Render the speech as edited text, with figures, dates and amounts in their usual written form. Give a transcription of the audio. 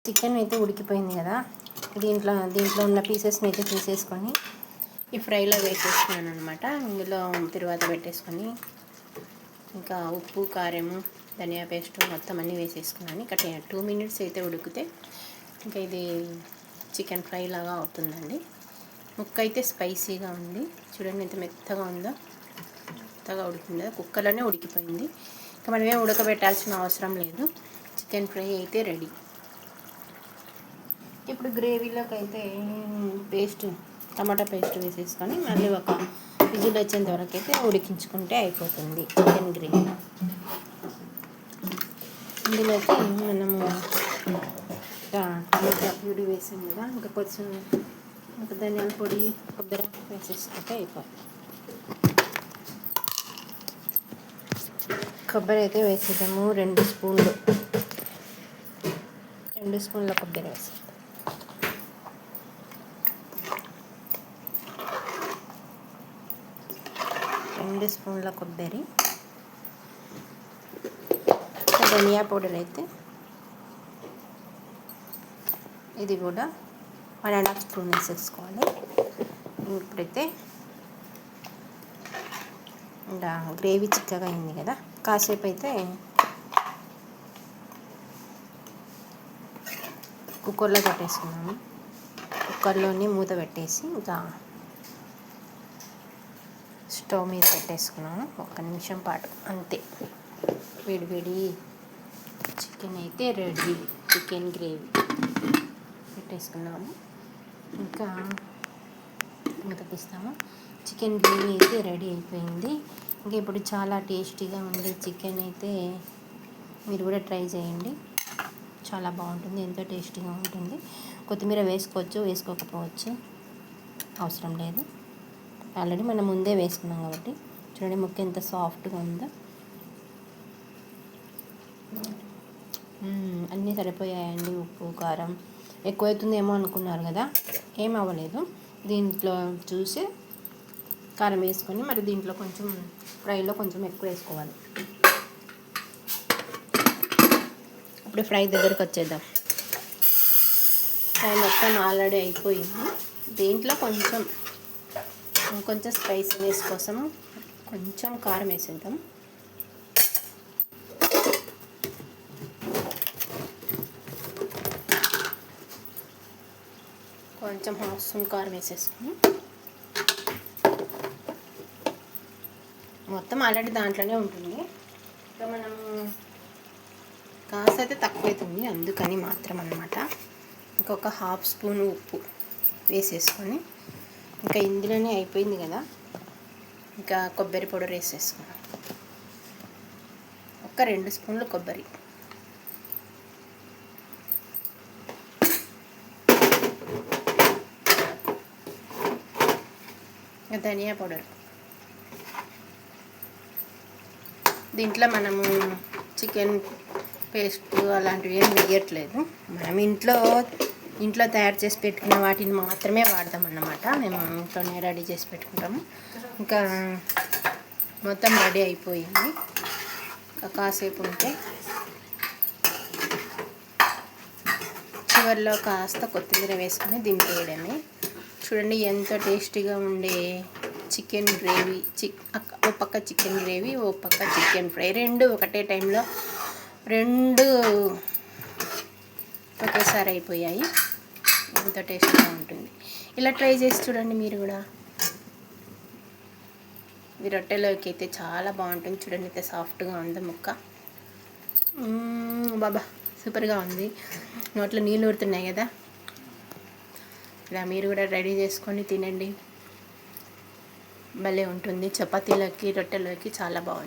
Chicken అయితే ఉడికిపోయింది కదా, దీంట్లో ఉన్న పీసెస్ని అయితే తీసేసుకొని ఈ ఫ్రైలో వేసేసుకున్నాను అనమాట. ఇందులో తిరువాత పెట్టేసుకొని ఇంకా ఉప్పు, కారము, ధనియా పేస్ట్ మొత్తం అన్నీ వేసేసుకున్నాను. ఇక్కడ 2 minutes అయితే ఉడికితే ఇంకా ఇది చికెన్ ఫ్రై లాగా అవుతుందండి. ముక్క అయితే స్పైసీగా ఉంది, చూడండి ఎంత మెత్తగా ఉందో. మెత్తగా ఉడికింది కదా, కుక్కర్లోనే ఉడికిపోయింది. ఇంకా మనమే ఉడకబెట్టాల్సిన అవసరం లేదు. చికెన్ ఫ్రై అయితే రెడీ. ఇప్పుడు గ్రేవీలోకి అయితే టమాటా పేస్ట్ వేసేసుకొని మళ్ళీ ఒక విజిల్ వచ్చేంత వరకు అయితే ఉడికించుకుంటే అయిపోతుంది చికెన్ గ్రేవీ. ఇందులోకి మనము టమాటా ప్యూరీ వేసాం కదా, ఇంకా కొంచెం ధనియాల పొడి, కొబ్బరి వేసేసుకుంటే అయిపోతుంది. కొబ్బరి అయితే వేసేద్దాము. 2 స్పూన్ల కొబ్బరి వేసేద్దాం. 2 స్పూన్ల కొబ్బరి. ధనియా పౌడర్ అయితే ఇది కూడా 1.5 స్పూన్ వేసేసుకోవాలి. ఇప్పుడైతే ఇంకా గ్రేవీ చిక్కగా అయింది కదా, కాసేపు అయితే కుక్కర్లో పెట్టేసుకున్నాము. కుక్కర్లోని మూత పెట్టేసి ఇంకా స్టవ్ మీద పెట్టేసుకున్నాము 1 నిమిషం పాటు అంతే. వేడి చికెన్ అయితే రెడీ. Chicken gravy పెట్టేసుకున్నాము. ఇంకా మూత తీస్తాము. చికెన్ గ్రేవీ అయితే రెడీ అయిపోయింది. ఇంకా ఇప్పుడు చాలా టేస్టీగా ఉండే చికెన్ అయితే మీరు కూడా ట్రై చేయండి. చాలా బాగుంటుంది, ఎంతో టేస్టీగా ఉంటుంది. కొత్తిమీర వేసుకోవచ్చు, వేసుకోకపోవచ్చు, అవసరం లేదు. ఆల్రెడీ మనం ముందే వేసుకున్నాం కాబట్టి. చూడండి ముక్క ఎంత సాఫ్ట్గా ఉందో. అన్నీ సరిపోయాయండి. ఉప్పు, కారం ఎక్కువైతుందేమో అనుకున్నారు కదా, ఏం అవ్వలేదు. దీంట్లో చూసి కారం వేసుకొని మరి దీంట్లో కొంచెం ఫ్రైలో కొంచెం ఎక్కువ వేసుకోవాలి. ఇప్పుడు ఫ్రై దగ్గరకు వచ్చేద్దాం. ఫ్రై మొత్తం ఆల్రెడీ అయిపోయింది. దీంట్లో కొంచెం స్పైసీనెస్ కోసం కొంచెం కారం వేసేద్దాం. కొంచెం 1/2 స్పూన్ కారం వేసేసుకుని మొత్తం ఆల్రెడీ దాంట్లోనే ఉంటుంది. ఇంకా మనం కాస్త అయితే తక్కువ అవుతుంది, అందుకని మాత్రం అన్నమాట. ఇంకొక 1/2 స్పూన్ ఉప్పు వేసేసుకొని ఇంకా ఇందులోనే అయిపోయింది కదా, ఇంకా కొబ్బరి పౌడర్ వేసేసుకున్నాం. ఒక 2 స్పూన్లు కొబ్బరి, ధనియా పౌడర్. దీంట్లో మనము చికెన్ పేస్ట్ అలాంటివి ఏం వేయట్లేదు. మనం ఇంట్లో తయారు చేసి పెట్టుకున్న వాటిని మాత్రమే వాడతాం అన్నమాట. మేము ఇంట్లోనే రెడీ చేసి పెట్టుకుంటాము. ఇంకా మొత్తం రెడీ అయిపోయింది. కాసేపు ఉంటే చివరిలో కాస్త కొత్తిమీర వేసుకొని దింపేయడమే. చూడండి ఎంత టేస్టీగా ఉండే చికెన్ గ్రేవీ. ఓ పక్క చికెన్ గ్రేవీ, ఓ పక్క చికెన్ ఫ్రై, 2 ఒకటే టైంలో 2 ఒకేసారి అయిపోయాయి. ఎంతో టేస్టీగా ఉంటుంది. ఇలా ట్రై చేసి చూడండి మీరు కూడా. ఇది రొట్టెలోకి అయితే చాలా బాగుంటుంది. చూడండి అయితే సాఫ్ట్గా ఉంది ముక్క. బాబా సూపర్గా ఉంది. నోట్లో నీళ్ళు ఊరుతున్నాయి కదా. ఇలా మీరు కూడా రెడీ చేసుకొని తినండి, భలే ఉంటుంది. చపాతీలకి, రొట్టెలోకి చాలా బాగుంటుంది.